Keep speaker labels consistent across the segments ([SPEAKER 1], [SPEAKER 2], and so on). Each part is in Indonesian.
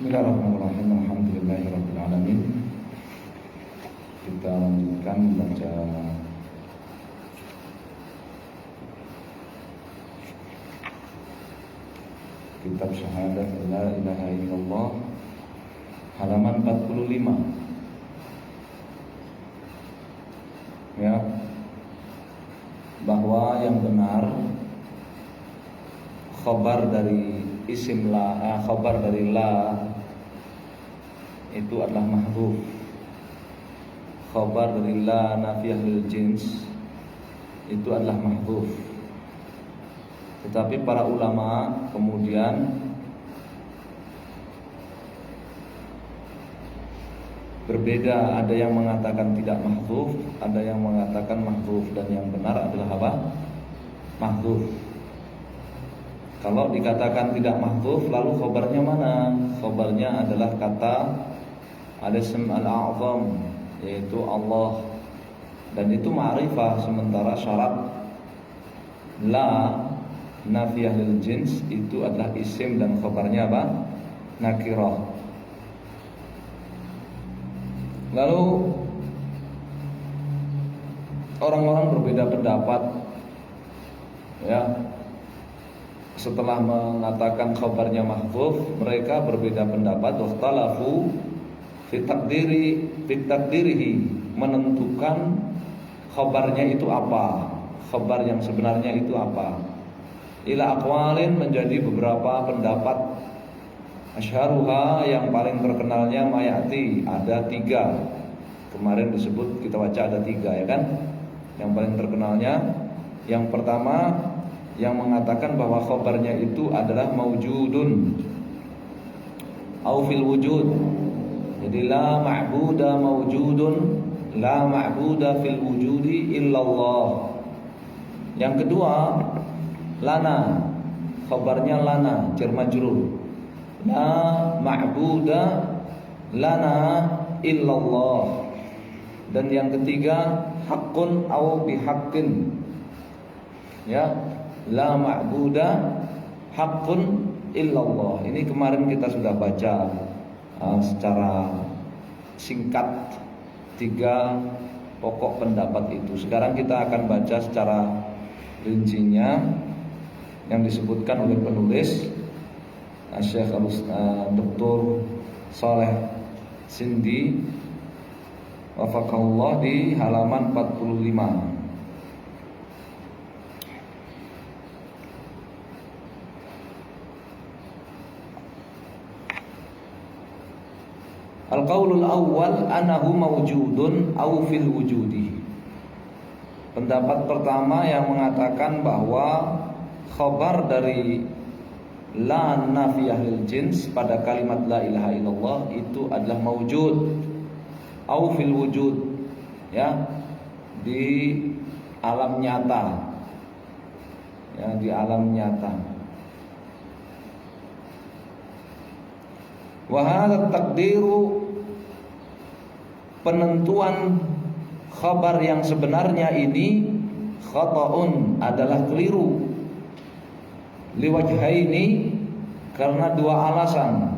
[SPEAKER 1] Bismillahirrahmanirrahim. Alhamdulillahirabbil alamin. Kita lanjutkan membaca kitab syahadat la ilaha illallah halaman 45. Ya, bahwa yang benar khabar dari isim la, khabar dari la itu adalah mahdhuf. Khabar dari la nafiyah lil jins itu adalah mahdhuf. Tetapi para ulama kemudian berbeda, ada yang mengatakan tidak mahdhuf, ada yang mengatakan mahdhuf, dan yang benar adalah apa? Mahdhuf. Kalau dikatakan tidak mahdhuf, lalu khabarnya mana? Khabarnya adalah kata al-ism al-a'zam, yaitu Allah, dan itu ma'rifah. Sementara syarat la nafiyah lil jins itu adalah isim dan khabarnya apa? Nakirah. Lalu orang-orang berbeda pendapat, ya. Setelah mengatakan khabarnya mahdhuf, mereka berbeda pendapat. Wakhtalafu fi takdirihi, menentukan khabarnya itu apa, khabar yang sebenarnya itu apa. Ila aqwalin, menjadi beberapa pendapat. Asyharuha, yang paling terkenalnya mayati, ada 3. Kemarin disebut, kita baca ada 3, ya kan? Yang paling terkenalnya, yang pertama, yang mengatakan bahwa khabarnya itu adalah maujudun au fil wujud. Jadi la ma'buda maujudun, la ma'buda fil wujudi illallah. Yang kedua, lana, khabarnya lana jar majrur, la ma'buda lana illallah. Dan yang ketiga, haqqun au bihaqqin, ya, la ma'buda haqqun illallah. Ini kemarin kita sudah baca secara singkat 3 pokok pendapat itu. Sekarang kita akan baca secara rincinya yang disebutkan oleh penulis Syekh Dr. Saleh Sindi wafaqahullah di halaman 45. Al-qaulul awwal annahu mawjudun aw fil wujudi. Pendapat pertama yang mengatakan bahwa khabar dari la nafiyah lil jins pada kalimat la ilaha illallah itu adalah mawjud aw fil wujud, ya, di alam nyata, ya, di alam nyata. Wa hadha taqdiru, penentuan khabar yang sebenarnya ini khata'un, adalah keliru. Liwajhaini, karena 2 alasan.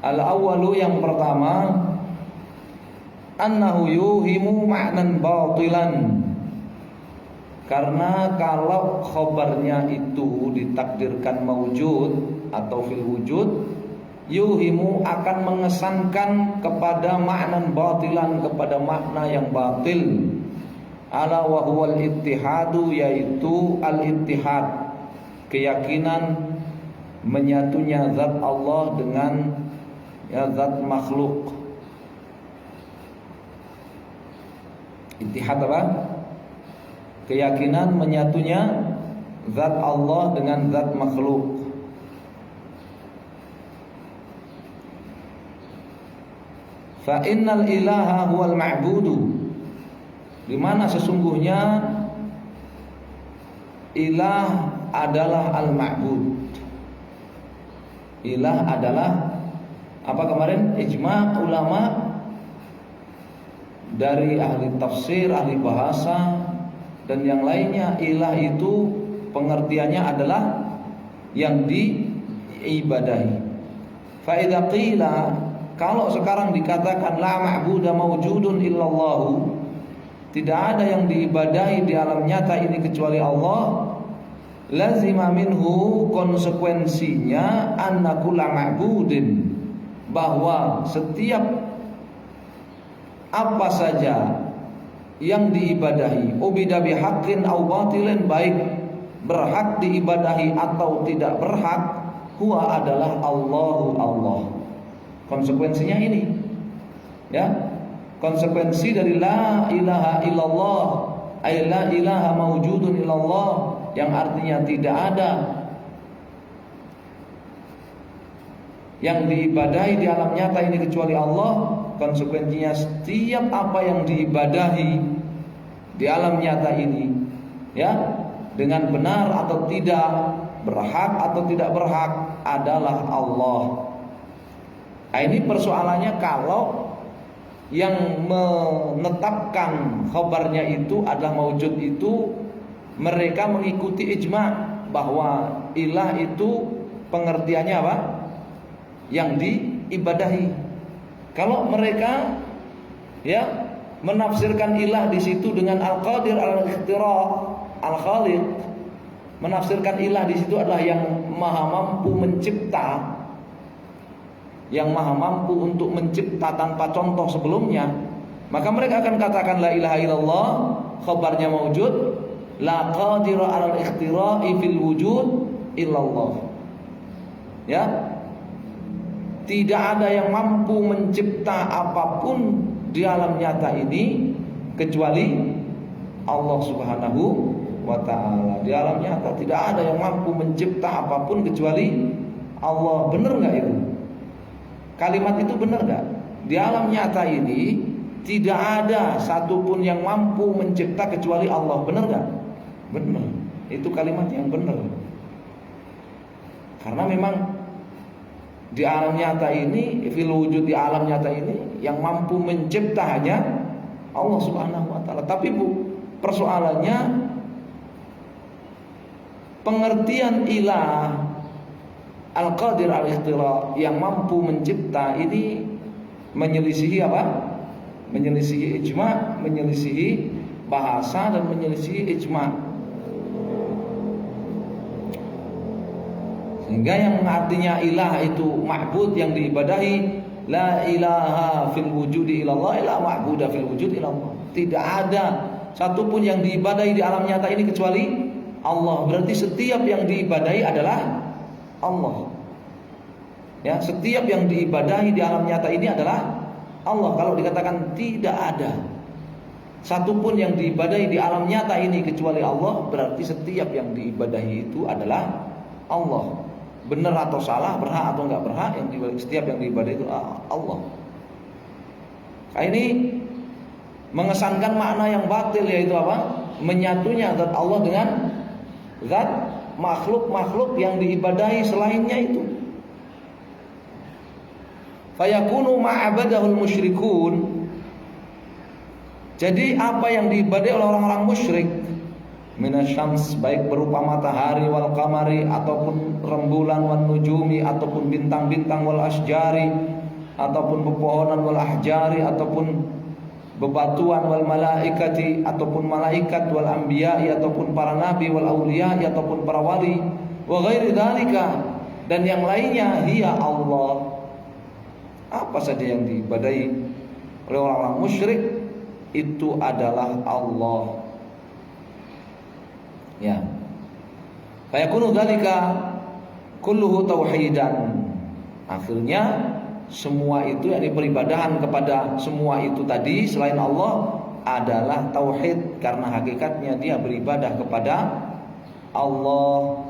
[SPEAKER 1] Al-awwalu, yang pertama, annahu yuhimu ma'nan batilan, karena kalau khabarnya itu ditakdirkan maujud atau fil wujud, yuhimu, akan mengesankan kepada ma'nan batilan, kepada makna yang batil. Ala wa huwal ittihadu, yaitu al-ittihad, keyakinan menyatunya zat Allah dengan, ya, zat makhluk. Ittihad apa? Keyakinan menyatunya zat Allah dengan zat makhluk. Fa innal ilaha huwal ma'budu, di mana sesungguhnya ilah adalah al-ma'bud. Ilah adalah apa kemarin? Ijma' ulama dari ahli tafsir, ahli bahasa, dan yang lainnya. Ilah itu pengertiannya adalah yang diibadahi. Fa idza qila, kalau sekarang dikatakan la ma'buda mawjudun illallahu, tidak ada yang diibadahi di alam nyata ini kecuali Allah, lazima minhu, konsekuensinya anna kulla ma'budin, bahwa setiap apa saja yang diibadahi, ubida bihaqqin aw batilin, baik berhak diibadahi atau tidak berhak, huwa adalah Allahu Allah. Konsekuensinya ini, ya, konsekuensi dari la ilaha illallah, ay la ilaha mawjudun illallah, yang artinya tidak ada yang diibadahi di alam nyata ini kecuali Allah. Konsekuensinya setiap apa yang diibadahi di alam nyata ini, ya, dengan benar atau tidak, berhak atau tidak berhak, adalah Allah. Nah, ini persoalannya kalau yang menetapkan khabarnya itu adalah maujud itu, mereka mengikuti ijma' bahwa ilah itu pengertiannya apa? Yang diibadahi. Kalau mereka, ya, menafsirkan ilah di situ dengan al-qadir, al-ikhtira, al-khaliq, menafsirkan ilah di situ adalah yang maha mampu mencipta, yang maha mampu untuk mencipta tanpa contoh sebelumnya, maka mereka akan katakan la ilaha illallah, khabarnya maujud, la qadira 'alal ikhtira'i fil wujud illallah. Ya. Tidak ada yang mampu mencipta apapun di alam nyata ini kecuali Allah Subhanahu wa ta'ala. Di alam nyata tidak ada yang mampu mencipta apapun kecuali Allah. Benar enggak itu? Kalimat itu benar gak? Di alam nyata ini tidak ada satupun yang mampu mencipta kecuali Allah. Benar gak? Benar. Itu kalimat yang benar. Karena memang di alam nyata ini, fil wujud, di alam nyata ini, yang mampu mencipta hanya Allah Subhanahu wa ta'ala. Tapi persoalannya pengertian ilah al-qadir al-ikhtira, yang mampu mencipta, ini menyelisihi apa? Menyelisihi ijma', menyelisihi bahasa, dan menyelisihi ijma'. Sehingga yang artinya ilah itu ma'bud, yang diibadahi, la ilaha fil wujudi ilallah, la ma'buda fil wujud ilallah. Tidak ada satupun yang diibadahi di alam nyata ini kecuali Allah. Berarti setiap yang diibadahi adalah Allah. Ya, setiap yang diibadahi di alam nyata ini adalah Allah. Kalau dikatakan tidak ada satupun yang diibadahi di alam nyata ini kecuali Allah, berarti setiap yang diibadahi itu adalah Allah. Benar atau salah, berhak atau enggak berhak, setiap yang diibadahi itu Allah. Nah, ini mengesankan makna yang batil, yaitu apa? Menyatunya zat Allah dengan zat makhluk-makhluk yang diibadahi selainnya itu. Fayakunu ma'abadahul musyrikun. Jadi apa yang diibadahi oleh orang-orang musyrik, minasyams, baik berupa matahari wal qamari, ataupun rembulan wal nujumi, ataupun bintang-bintang wal asjari, ataupun pepohonan wal ahjari, ataupun bebatuan wal malaikati, ataupun malaikat wal anbiya'i, ataupun para nabi wal auliya'i, ataupun para wali, wa ghairi dzalika, dan yang lainnya, hiya Allah. Apa saja yang diibadahi oleh orang-orang musyrik itu adalah Allah. Ya. Fa yakunu dzalika kulluhu tauhidan. Akhirnya semua itu, yakni peribadahan kepada semua itu tadi selain Allah adalah tauhid, karena hakikatnya dia beribadah kepada Allah.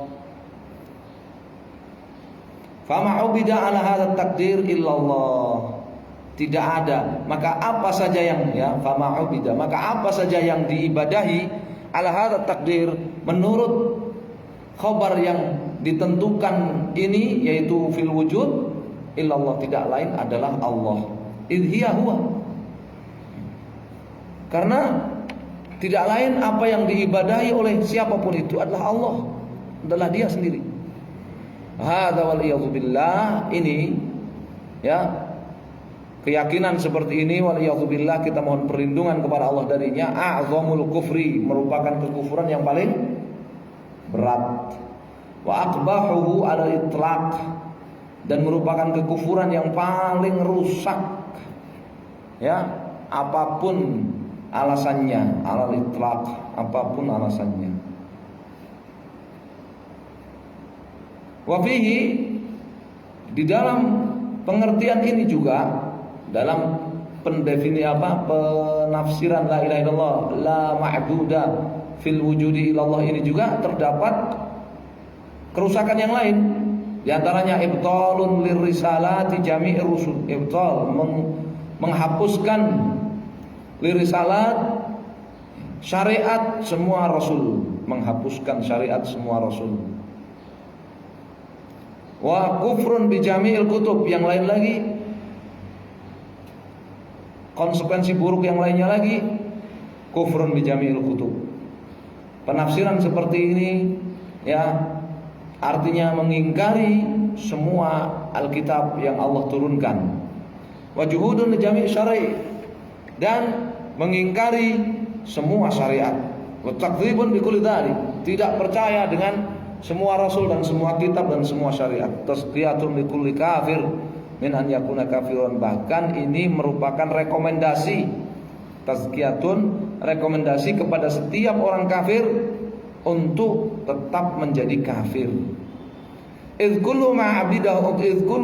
[SPEAKER 1] Fama ubida ala hadzal takdir illallah. Tidak ada, maka apa saja yang, ya, fama ubida, maka apa saja yang diibadahi ala hadzal takdir, menurut khabar yang ditentukan ini, yaitu fil wujud illallah, tidak lain adalah Allah. Idhiya huwa. Karena tidak lain apa yang diibadahi oleh siapapun itu adalah Allah, adalah dia sendiri. Hadza wal iyadzu billah. Ini Ya, keyakinan seperti ini waliyadzubillah, kita mohon perlindungan kepada Allah darinya. A'zamul kufri, merupakan kekufuran yang paling berat. Wa aqbahuhu ala itlaq, dan merupakan kekufuran yang paling rusak. Ya, apapun alasannya, ala itlaq, apapun alasannya. Wa fihi, di dalam pengertian ini juga, dalam penafsiran la ilaha illallah, la ma'buda fil wujudi illallah ini juga terdapat kerusakan yang lain. Di antaranya ibtalun lirisalati jami'ir rusul, ibtal, menghapuskan lirisalat, syariat semua rasul, menghapuskan syariat semua rasul. Wa kufrun bi jami'il kutub, yang lain lagi, konsekuensi buruk yang lainnya lagi, kufrun bi jami'il kutub. Penafsiran seperti ini ya, artinya mengingkari semua Alkitab yang Allah turunkan. Wa juhudun li jami' syar'i, dan mengingkari semua syariat. Wa takdzibun bi kulli dzalik, tidak percaya dengan semua rasul dan semua kitab dan semua syariat. Tasqiyatun li kulli kafir min an yakuna kafiran, bahkan ini merupakan rekomendasi, tazkiyatun, rekomendasi kepada setiap orang kafir untuk tetap menjadi kafir. Idz kullu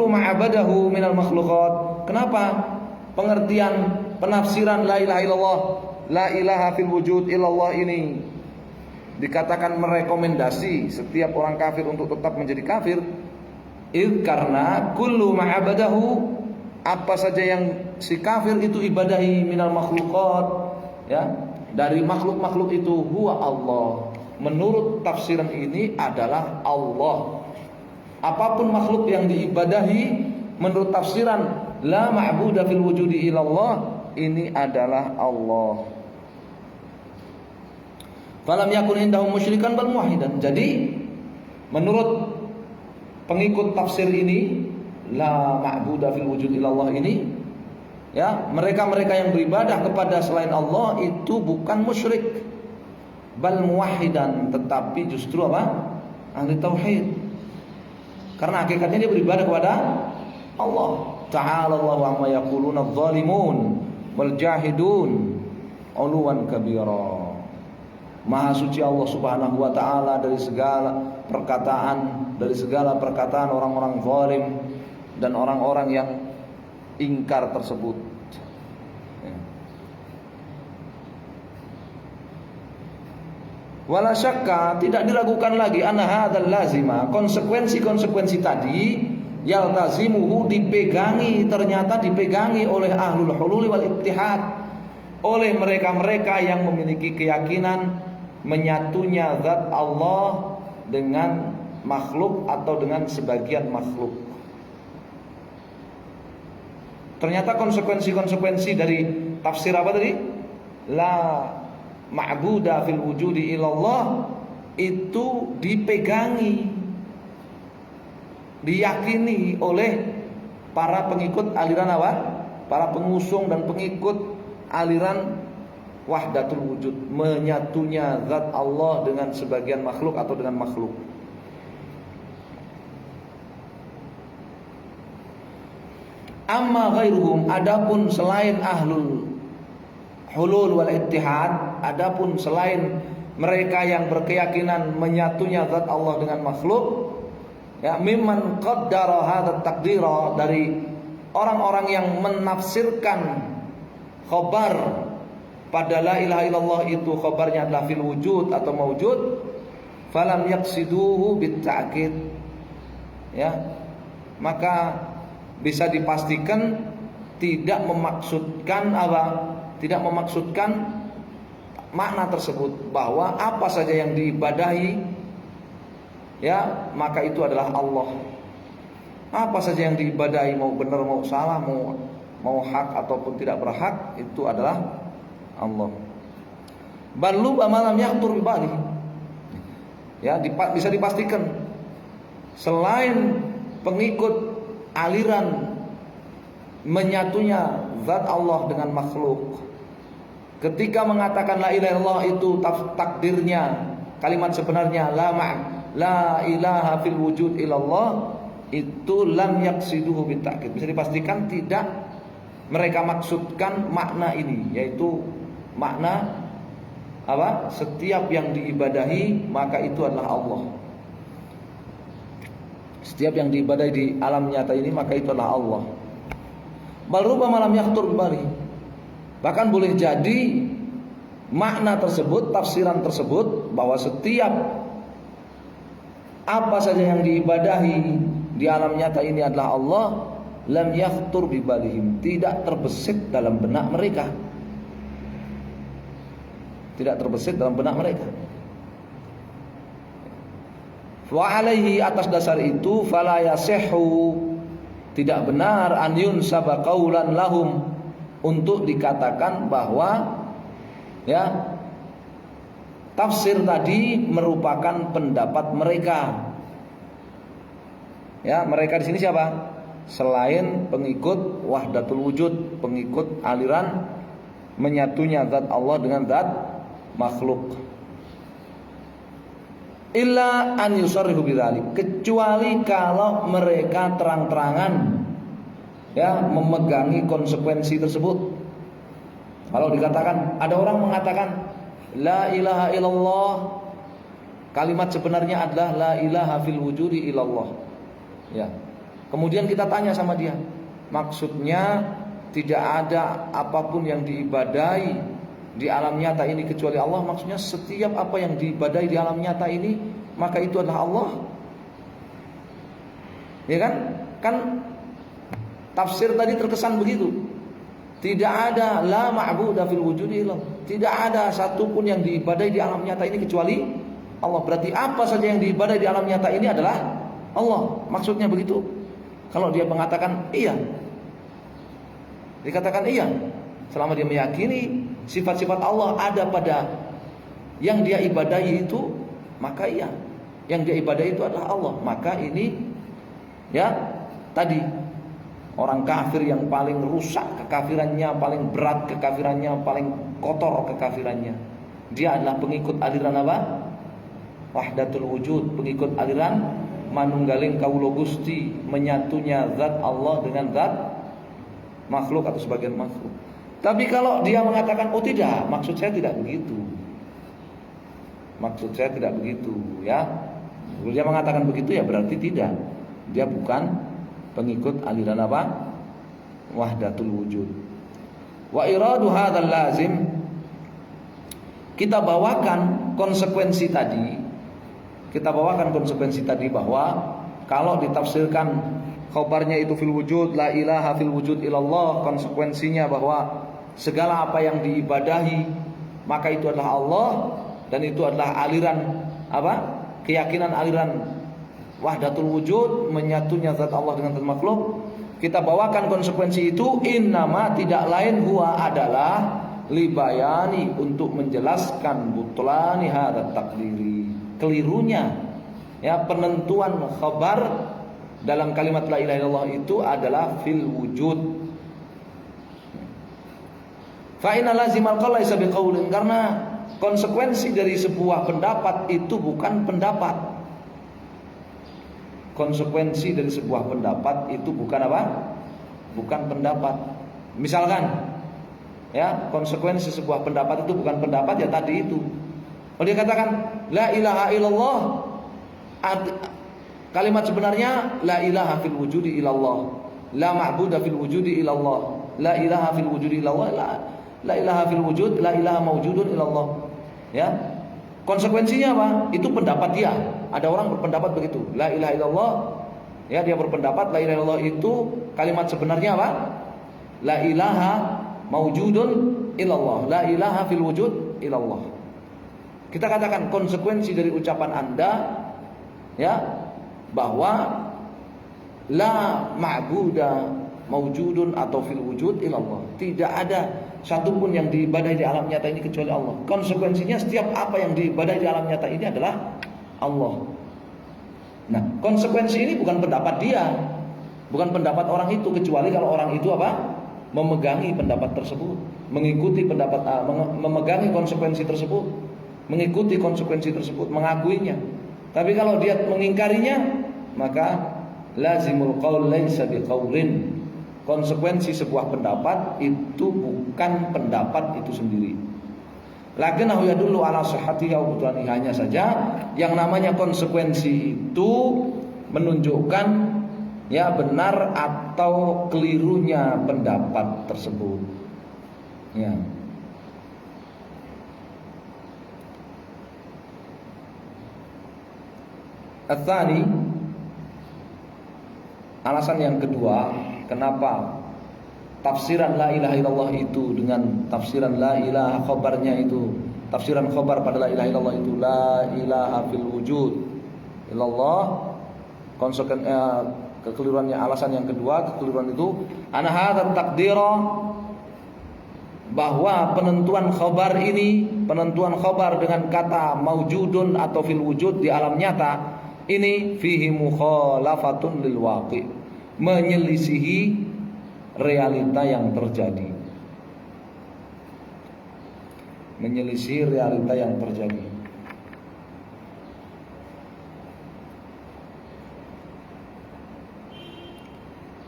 [SPEAKER 1] ma'abadahu minal makhluqat. Kenapa pengertian penafsiran la ilaha illallah, la ilaha fil wujud illallah ini dikatakan merekomendasi setiap orang kafir untuk tetap menjadi kafir? Karena kullu ma'abadahu, apa saja yang si kafir itu ibadahi minal makhluqat, ya, dari makhluk-makhluk itu, huwa Allah. Menurut tafsiran ini adalah Allah. Apapun makhluk yang diibadahi menurut tafsiran la ma'buda fil wujudi illallah, ini adalah Allah. Falam yakun indahum musyrikan bal muwahhidan. Jadi menurut pengikut tafsir ini, la ma'buda fil wujud illallah ini, ya, mereka-mereka yang beribadah kepada selain Allah itu bukan musyrik, bal muwahhidan, tetapi justru apa? Ahli tauhid. Karena hakikatnya dia beribadah kepada Allah. Ta'ala Allahu amma yaquluna adh-dhalimun wal jahidun 'uluwan kabira. Maha suci Allah Subhanahu wa taala dari segala perkataan orang-orang zalim dan orang-orang yang ingkar tersebut. Wala syakka, tidak diragukan lagi, anna hadzal lazima, konsekuensi tadi, yaltazimuhu, ternyata dipegangi oleh ahlul hulul wal ittihad, oleh mereka-mereka yang memiliki keyakinan menyatunya zat Allah dengan makhluk atau dengan sebagian makhluk. Ternyata konsekuensi dari tafsir apa tadi? La ma'buda fil wujudi illallah itu dipegangi, diyakini oleh para pengikut aliran apa? Para pengusung dan pengikut aliran wahdatul wujud, menyatunya zat Allah dengan sebagian makhluk atau dengan makhluk. Amma ghairuhum, adapun selain ahlul hulul wal ittihad, adapun selain mereka yang berkeyakinan menyatunya zat Allah dengan makhluk, ya, mimman qaddara hadza taqdira, dari orang-orang yang menafsirkan khabar pada la ilaha illallah itu khabarnya adalah fil wujud atau maujud, falam yaqsiduhu bit ta'kid, ya, maka bisa dipastikan tidak memaksudkan apa? Tidak memaksudkan makna tersebut, bahwa apa saja yang diibadahi, ya, maka itu adalah Allah. Apa saja yang diibadahi, mau benar mau salah, mau hak ataupun tidak berhak, itu adalah Allah. Balu bamalam yaqtur bibali, ya, bisa dipastikan selain pengikut aliran menyatunya zat Allah dengan makhluk. Ketika mengatakan la ilaha illallah itu takdirnya, kalimat sebenarnya la ilaha fil wujud illallah, itu lam yaksiduhu bitakid. Bisa dipastikan tidak mereka maksudkan makna ini, yaitu makna apa? Setiap yang diibadahi maka itu adalah Allah. Setiap yang diibadahi di alam nyata ini maka itu adalah Allah. Bal rubbama lam yakhtur bibali. Bahkan boleh jadi makna tersebut, tafsiran tersebut, bahwa setiap apa saja yang diibadahi di alam nyata ini adalah Allah, lam yakhtur bibalihim, tidak terbesit dalam benak mereka. Tidak terbesit dalam benak mereka. Wa alaihi, atas dasar itu, fala yasihhu, tidak benar an yunsaba qaulan lahum, untuk dikatakan bahwa ya tafsir tadi merupakan pendapat mereka. Ya, mereka di sini siapa? Selain pengikut wahdatul wujud, pengikut aliran menyatunya zat Allah dengan zat makhluk. Illa an yusarrihu bidzalik, kecuali kalau mereka terang-terangan ya memegangi konsekuensi tersebut. Kalau dikatakan, ada orang mengatakan la ilaha illallah, kalimat sebenarnya adalah la ilaha fil wujudi illallah. Ya. Kemudian kita tanya sama dia, maksudnya tidak ada apapun yang diibadahi di alam nyata ini kecuali Allah. Maksudnya setiap apa yang diibadahi di alam nyata ini maka itu adalah Allah. Ya kan? Kan tafsir tadi terkesan begitu. Tidak ada la ma'budu fil wujudi illallah. Tidak ada satupun yang diibadahi di alam nyata ini kecuali Allah. Berarti apa saja yang diibadahi di alam nyata ini adalah Allah. Maksudnya begitu. Kalau dia mengatakan iya, dikatakan iya, selama dia meyakini sifat-sifat Allah ada pada yang dia ibadahi itu, maka iya, yang dia ibadahi itu adalah Allah. Maka ini ya tadi, orang kafir yang paling rusak kekafirannya, paling berat kekafirannya, paling kotor kekafirannya, dia adalah pengikut aliran apa? Wahdatul wujud, pengikut aliran manunggaling kawula Gusti, menyatunya zat Allah dengan zat makhluk atau sebagian makhluk. Tapi kalau dia mengatakan, oh tidak, maksud saya tidak begitu, maksud saya tidak begitu, ya, dia mengatakan begitu, ya berarti tidak, dia bukan pengikut aliran apa? Wahdatul wujud. Wa iradu hadzal lazim, kita bawakan konsekuensi tadi. Kita bawakan konsekuensi tadi bahwa kalau ditafsirkan khabarnya itu fil wujud, la ilaha fil wujud illallah, konsekuensinya bahwa segala apa yang diibadahi maka itu adalah Allah, dan itu adalah aliran apa? Keyakinan aliran wahdatul wujud, menyatunya zat Allah dengan zat makhluk. Kita bawakan konsekuensi itu, innama, tidak lain, huwa adalah libayani, untuk menjelaskan butlani hadat takdiri, kelirunya ya penentuan khabar dalam kalimat la ilaha illallah itu adalah fil wujud. Fa inna lazimal qaul laisa biqaulin, karena konsekuensi dari sebuah pendapat itu bukan pendapat. Konsekuensi dari sebuah pendapat itu bukan apa? Bukan pendapat. Misalkan ya, konsekuensi sebuah pendapat itu bukan pendapat, ya tadi itu. Kalau dia katakan la ilaha illallah, kalimat sebenarnya la ilaha fil wujudi illallah, la ma'budu fil wujudi illallah, la ilaha fil wujudi illallah, la ilaha fil wujud, la ilaha mawjudun illallah. Ya. Konsekuensinya apa? Itu pendapat dia. Ada orang berpendapat begitu, la ilaha illallah, ya, dia berpendapat la ilaha illallah itu kalimat sebenarnya apa? La ilaha mawjudun illallah, la ilaha fil wujud illallah. Kita katakan konsekuensi dari ucapan Anda ya, bahwa la ma'buda mawjudun atau fil wujud illallah, tidak ada satupun yang diibadahi di alam nyata ini kecuali Allah. Konsekuensinya setiap apa yang diibadahi di alam nyata ini adalah Allah. Nah, konsekuensi ini bukan pendapat dia. Bukan pendapat orang itu, kecuali kalau orang itu apa? Memegangi pendapat tersebut, mengikuti pendapat memegangi konsekuensi tersebut, mengikuti konsekuensi tersebut, mengakuinya. Tapi kalau dia mengingkarinya, maka lazimul qaul laisa biqaulin. Konsekuensi sebuah pendapat itu bukan pendapat itu sendiri. Lakinnahu yadullu ala sihhatihi aw butlanihi. Hanya saja yang namanya konsekuensi itu menunjukkan ya benar atau kelirunya pendapat tersebut. Ya. Ats-tsani, alasan yang kedua, kenapa tafsiran la ilaha illallah itu dengan tafsiran la ilaha khabarnya itu, tafsiran khabar pada la ilaha illallah itu la ilaha fil wujud illallah. Kekeliruannya, alasan yang kedua, kekeliruan itu ana hadzal taqdira, bahwa penentuan khabar ini, penentuan khabar dengan kata maujudun atau fil wujud di alam nyata ini fihi mukhalafatun lil waqi', menyelisihi realita yang terjadi. Menyelisihi realita yang terjadi.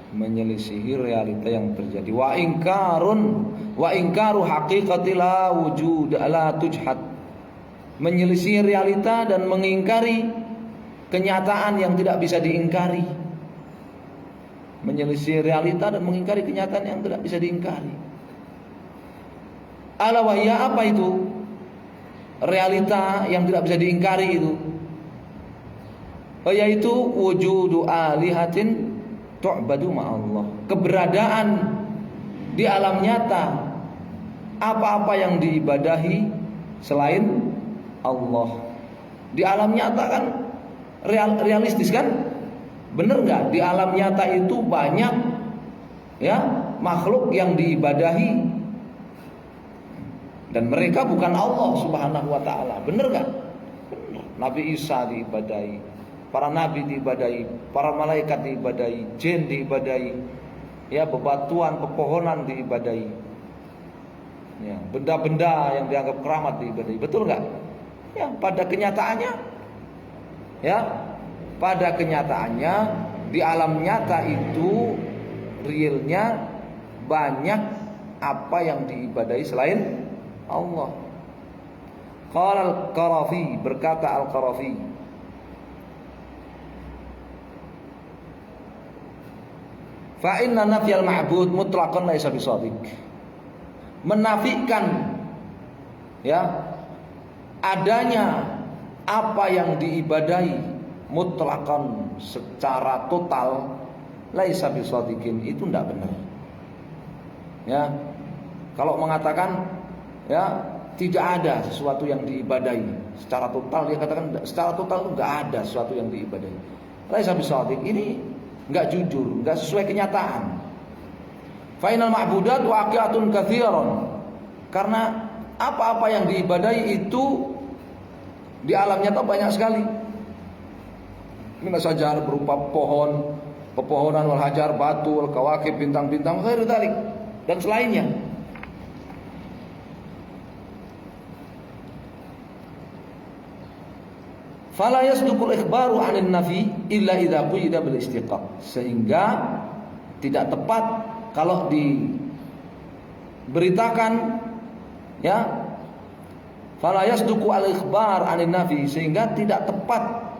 [SPEAKER 1] Menyelisihi realita yang terjadi. Wa inkaru haqiqati la wujud la tujhad. Menyelisihi realita dan mengingkari kenyataan yang tidak bisa diingkari. Menyelisih realita dan mengingkari kenyataan yang tidak bisa diingkari. Ala wahya, apa itu? Realita yang tidak bisa diingkari itu, yaitu wujudu alihatin tu'badu ma'allah. Keberadaan di alam nyata apa-apa yang diibadahi selain Allah. Di alam nyata kan realistis kan? Bener nggak? Di alam nyata itu banyak ya makhluk yang diibadahi dan mereka bukan Allah Subhanahu wa taala. Bener nggak? Bener. Nabi Isa diibadahi, para nabi diibadahi, para malaikat diibadahi, jin diibadahi, ya bebatuan, pepohonan diibadahi, ya benda-benda yang dianggap keramat diibadahi. Betul nggak? Ya pada kenyataannya, ya pada kenyataannya di alam nyata itu realnya banyak apa yang diibadahi selain Allah. Qala al-Qarafi, berkata al-Qarafi, fa inna nafyal ma'bud mutlaqan laisa bisadiq. Menafikan ya adanya apa yang diibadahi mutlaqan secara total laisa bisadiqin, itu tidak benar. Ya, kalau mengatakan ya tidak ada sesuatu yang diibadahi secara total, dia katakan secara total itu enggak ada sesuatu yang diibadahi. Laisa bisadiq, ini enggak jujur, enggak sesuai kenyataan. Fainal ma'budat waqi'atun katsiran. Karena apa-apa yang diibadahi itu di alam nyata banyak sekali. Minas sajar berupa pohon, pepohonan, wal hajar, batu, wal kawakib, bintang-bintang, khairu dzalik, dan selainnya. Fala yasduqul ikhbaru 'anil nafi illa idza quyida bil istiqaq. Sehingga tidak tepat kalau diberitakan ya fala yasduqu al ikhbar 'anil nafi, sehingga tidak tepat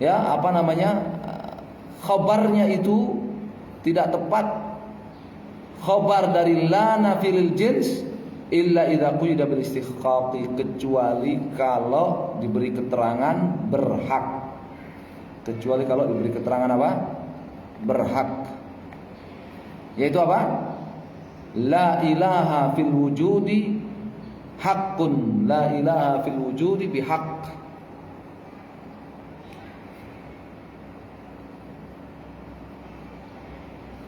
[SPEAKER 1] ya apa namanya khabarnya itu tidak tepat, khabar dari la nafilil jins illa idza quyida bil istihqaqi, kecuali kalau diberi keterangan berhak. Kecuali kalau diberi keterangan apa? Berhak. Yaitu apa? La ilaha fil wujudi haqqun, la ilaha fil wujudi bihaq.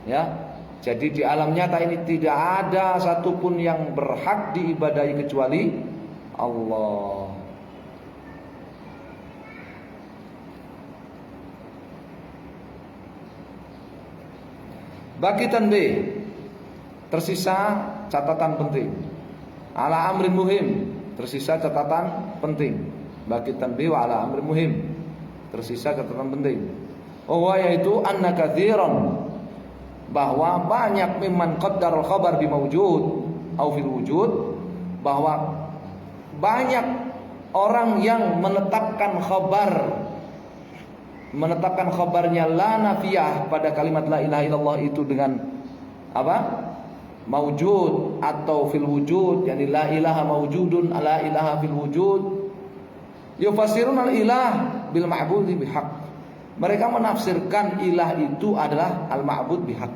[SPEAKER 1] Ya, jadi di alam nyata ini tidak ada satupun yang berhak diibadahi kecuali Allah. Baki tanbih, tersisa catatan penting. Ala amrin muhim, tersisa catatan penting. Baki tanbih wa ala amrin muhim, tersisa catatan penting. Oh, yaitu anna katsiran, bahwa banyak mimman qaddarul khabar bi mawjud au fil wujud, bahwa banyak orang yang menetapkan khabarnya la nafiyah pada kalimat la ilaha illallah itu dengan apa? Mawjud atau fil wujud, yakni la ilaha mawjudun la ilaha fil wujud. Yufassirun al ilah bil ma'budi bihaq. Mereka menafsirkan ilah itu adalah al-ma'bud bihaq,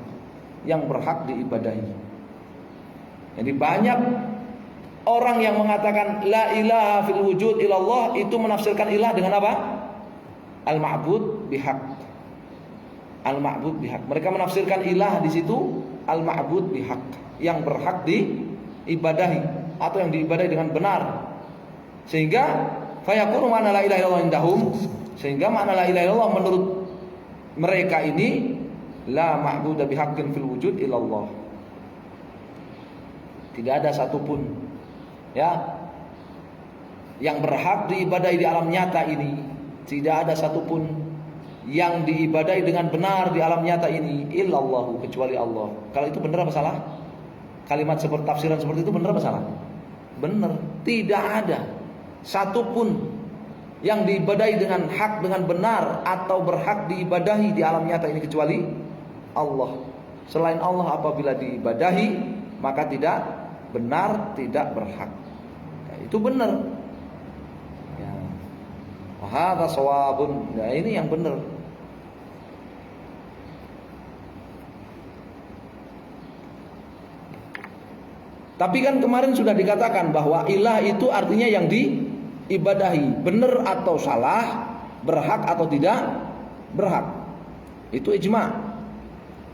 [SPEAKER 1] yang berhak diibadahi. Jadi banyak orang yang mengatakan la ilaha fil wujud illallah itu menafsirkan ilah dengan apa? Al-ma'bud bihaq. Al-ma'bud bihaq. Mereka menafsirkan ilah di situ al-ma'bud bihaq, yang berhak diibadahi atau yang diibadahi dengan benar. Sehingga fayakunu ma'na la ilaha illallah indahum, sehingga makna la ilaha illallah menurut mereka ini la ma'budu bihaqqin fil wujud illallah. Tidak ada satupun yang berhak diibadahi di alam nyata ini. Tidak ada satupun yang diibadahi dengan benar di alam nyata ini illallah, kecuali Allah. Kalau itu benar apa salah? Kalimat seperti tafsiran seperti itu benar apa salah? Benar. Tidak ada satupun yang diibadahi dengan hak, dengan benar atau berhak diibadahi di alam nyata ini kecuali Allah. Selain Allah apabila diibadahi maka tidak benar, tidak berhak. Itu benar. Ya. Hadza shawabun. Nah, ini yang benar. Tapi kan kemarin sudah dikatakan bahwa ilah itu artinya yang diibadahi, benar atau salah, berhak atau tidak berhak. Itu ijma'.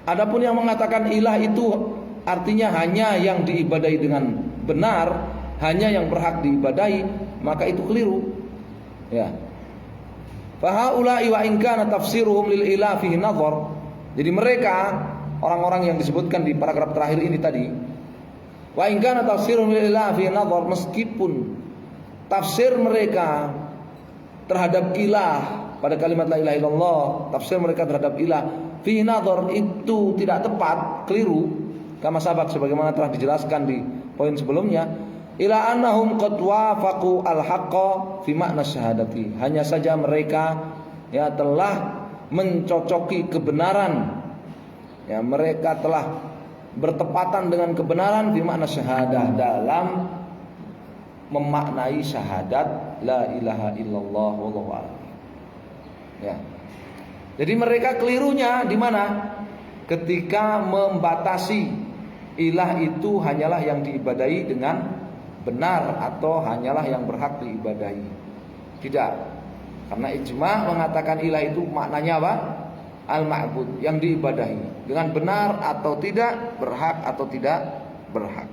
[SPEAKER 1] Adapun yang mengatakan ilah itu artinya hanya yang diibadahi dengan benar, hanya yang berhak diibadahi, maka itu keliru. Ya. Fahaula'i wa in kana tafsiruhum lil ilah fihi nadhar. Jadi mereka, orang-orang yang disebutkan di paragraf terakhir ini tadi, wa in kana tafsiruhum lil ilah fihi nadhar, meskipun tafsir mereka terhadap ilah pada kalimat la ilaha illallah, tafsir mereka terhadap ilah fi nadhar itu tidak tepat, keliru, kama sabaq sebagaimana telah dijelaskan di poin sebelumnya, ila annahum qad wafaqu al-haqqa fi makna syahadati. Hanya saja mereka telah mencocoki kebenaran. Mereka telah bertepatan dengan kebenaran fi makna syahadah, dalam memaknai syahadat la ilaha illallah wallahu a'lam. Jadi mereka kelirunya di mana? Ketika membatasi ilah itu hanyalah yang diibadahi dengan benar atau hanyalah yang berhak diibadahi. Tidak. Karena ijma' mengatakan ilah itu maknanya apa? Al-ma'bud, yang diibadahi dengan benar atau tidak, berhak atau tidak berhak.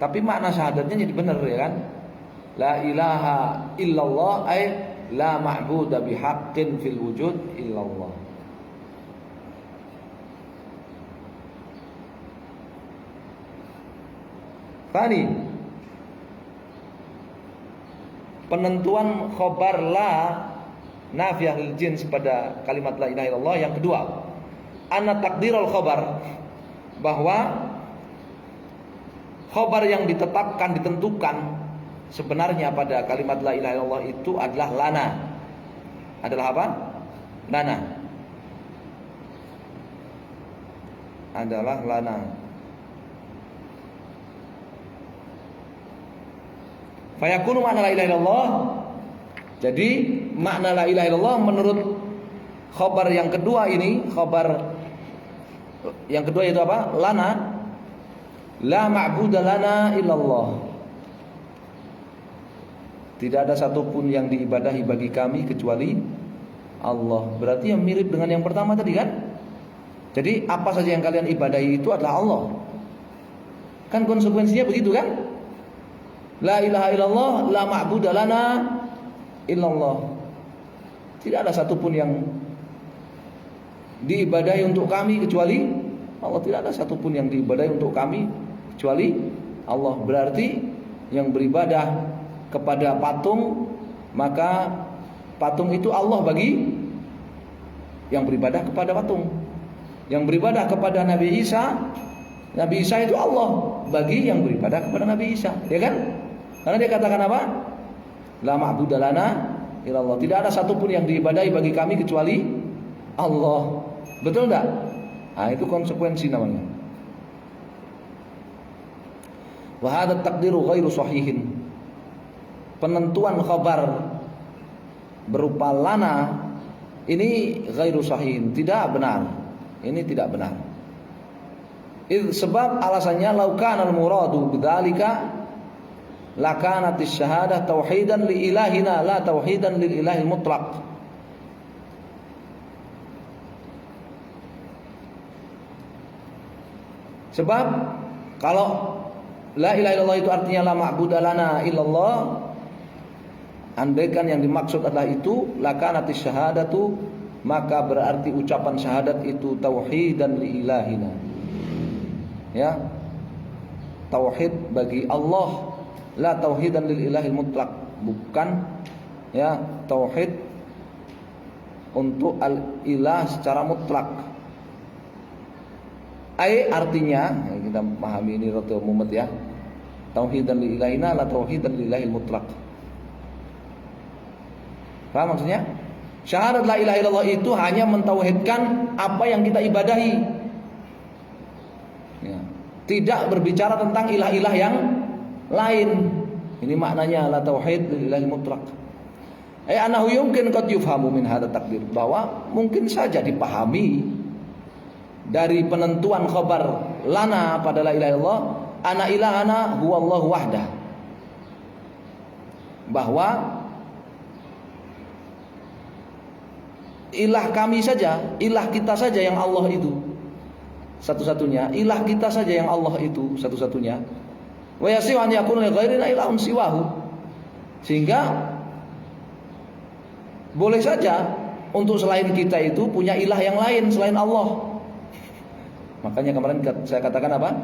[SPEAKER 1] Tapi makna syahadatnya jadi benar, ya kan? La ilaha illallah ay la ma'budu bihaqqin fil wujud illallah. Tadi penentuan khobar la nafiyah lil jins pada kalimat la ilaha illallah. Yang kedua, anna takdirul khobar, bahwa khobar yang ditetapkan, ditentukan sebenarnya pada kalimat la ilaha illallah itu adalah lana. Adalah apa? Lana. Adalah lana. Fayakunu makna la ilaha illallah. Jadi makna la ilaha illallah menurut Khabar yang kedua ini, khabar yang kedua itu apa? Lana la ma'buda lana illallah. Tidak ada satupun yang diibadahi bagi kami kecuali Allah. Berarti yang mirip dengan yang pertama tadi kan? Jadi apa saja yang kalian ibadahi itu adalah Allah. Kan konsekuensinya begitu kan? La ilaha illallah, la ma'buda lana illallah. Tidak ada satupun yang diibadahi untuk kami kecuali Allah. Tidak ada satupun yang diibadahi untuk kami kecuali Allah. Berarti yang beribadah kepada patung, maka patung itu Allah bagi yang beribadah kepada patung. Yang beribadah kepada Nabi Isa, Nabi Isa itu Allah bagi yang beribadah kepada Nabi Isa, ya kan? Karena dia katakan apa? La ma'buda lana illallah. Tidak ada satupun yang diibadahi bagi kami kecuali Allah. Betul enggak? Nah, itu konsekuensi namanya. Wa hadha taqdiru ghairu sahihin. Penentuan khabar berupa lana ini ghairu sahihin, tidak benar. Ini tidak benar. Sebab alasannya lau kana al-muradu bidzalika lakanatis syahadah tauhidan li ilahina la tauhidan lil ilahil mutlaq. Sebab kalau la ilaha illallah itu artinya la ma'budu lana illallah, andaikan yang dimaksud adalah itu lakanatis syahadatu, maka berarti ucapan syahadat itu tauhidan li ilahina. Ya. Tauhid bagi Allah, la tauhidan lil ilahil mutlaq, bukan ya tauhid untuk al-ilah secara mutlak. Artinya kita pahami ini rada mumet ya. Tauhidan li ilahina la tauhidan lil ilahil mutlaq. Paham maksudnya? Syahadat la ilaha illallah itu hanya mentauhidkan apa yang kita ibadahi. Ya. Tidak berbicara tentang ilah-ilah yang lain. Ini maknanya la tauhid lil ilahil mutlaq. Anahu yumkin qad yufhamu min hadha takdir, bahwa mungkin saja dipahami dari penentuan khabar lana pada la ilaha illallah, ana ilahana huwallahu wahdah, bahwa ilah kami saja, ilah kita saja yang Allah itu satu-satunya, ilah kita saja yang Allah itu satu-satunya. Wa yasihu an yakuna li ghairina ilahun siwahu, sehingga boleh saja untuk selain kita itu punya ilah yang lain selain Allah. Makanya kemarin saya katakan apa?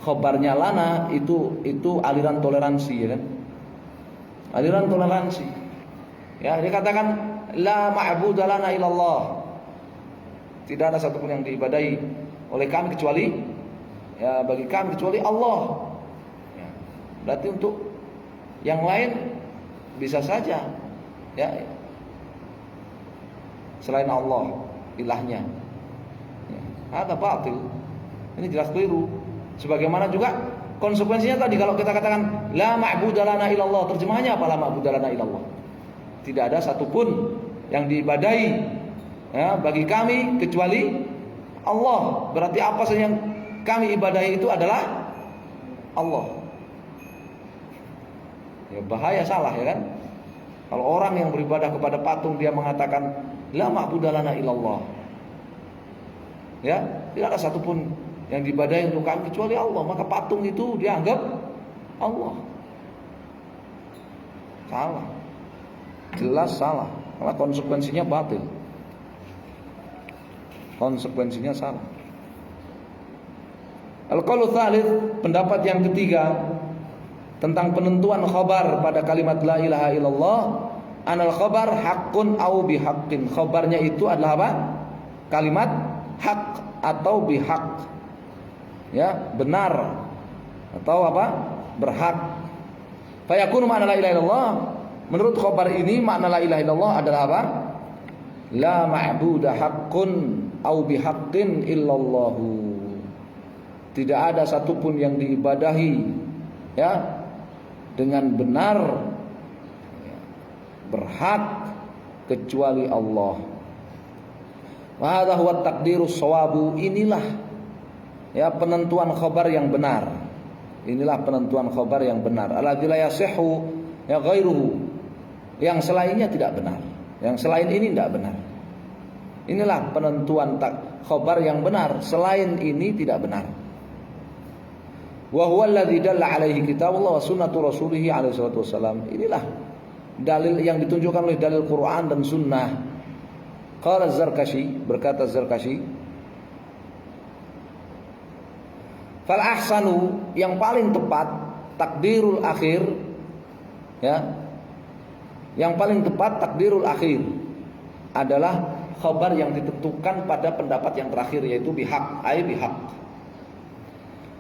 [SPEAKER 1] Khabarnya lana itu aliran toleransi, ya kan? Aliran toleransi. Ya, dia katakan la ma'budu lana illallah. Tidak ada satupun yang diibadahi oleh kami kecuali ya bagi kami kecuali Allah. Ya. Berarti untuk yang lain bisa saja ya selain Allah ilahnya. Ya. Ada batil. Ini jelas keliru. Sebagaimana juga konsekuensinya tadi kalau kita katakan la ma'budu lana illallah, terjemahannya apa la ma'budu lana illallah? Tidak ada satupun yang diibadahi ya, bagi kami kecuali Allah. Berarti apa saja yang kami ibadahi itu adalah Allah. Ya bahaya, salah ya kan? Kalau orang yang beribadah kepada patung dia mengatakan la ma'budu lana illallah, ya tidak ada satupun yang diibadahi untuk kami kecuali Allah, maka patung itu dianggap Allah. Salah, jelas salah, karena konsekuensinya batil. Konsekuensinya salah. Al-qaulu tsalits, pendapat yang ketiga tentang penentuan khabar pada kalimat la ilaha illallah, anal khabar haqqun au bihaqqin. Khabarnya itu adalah apa? Kalimat hak atau bihaq. Ya, benar atau apa? Berhak. Fa yakunu makna la ilaha illallah, menurut khabar ini makna la ilaha illallah adalah apa? La ma'budu haqqun au bihaqqin illallahu. Tidak ada satupun yang diibadahi ya dengan benar berhak kecuali Allah. Wa hadza huwa taqdirus shawabu. Inilah ya penentuan khabar yang benar. Inilah penentuan khabar yang benar. Alladzi la yasihhu ya ghairuhu. Yang selainnya tidak benar. Yang selain ini tidak benar. Inilah penentuan khabar yang benar. Selain ini tidak benar. Wa huwa alladzi dalla alaihi kitabullah wa sunnatu rasulih alaihi salatu wasalam. Inilah dalil yang ditunjukkan oleh dalil Quran dan sunnah. Qala Az-Zarkashi, berkata Az-Zarkashi, fal ahsanu, yang paling tepat, takdirul akhir, ya, yang paling tepat takdirul akhir adalah khabar yang ditentukan pada pendapat yang terakhir, yaitu bihaq, bihaq.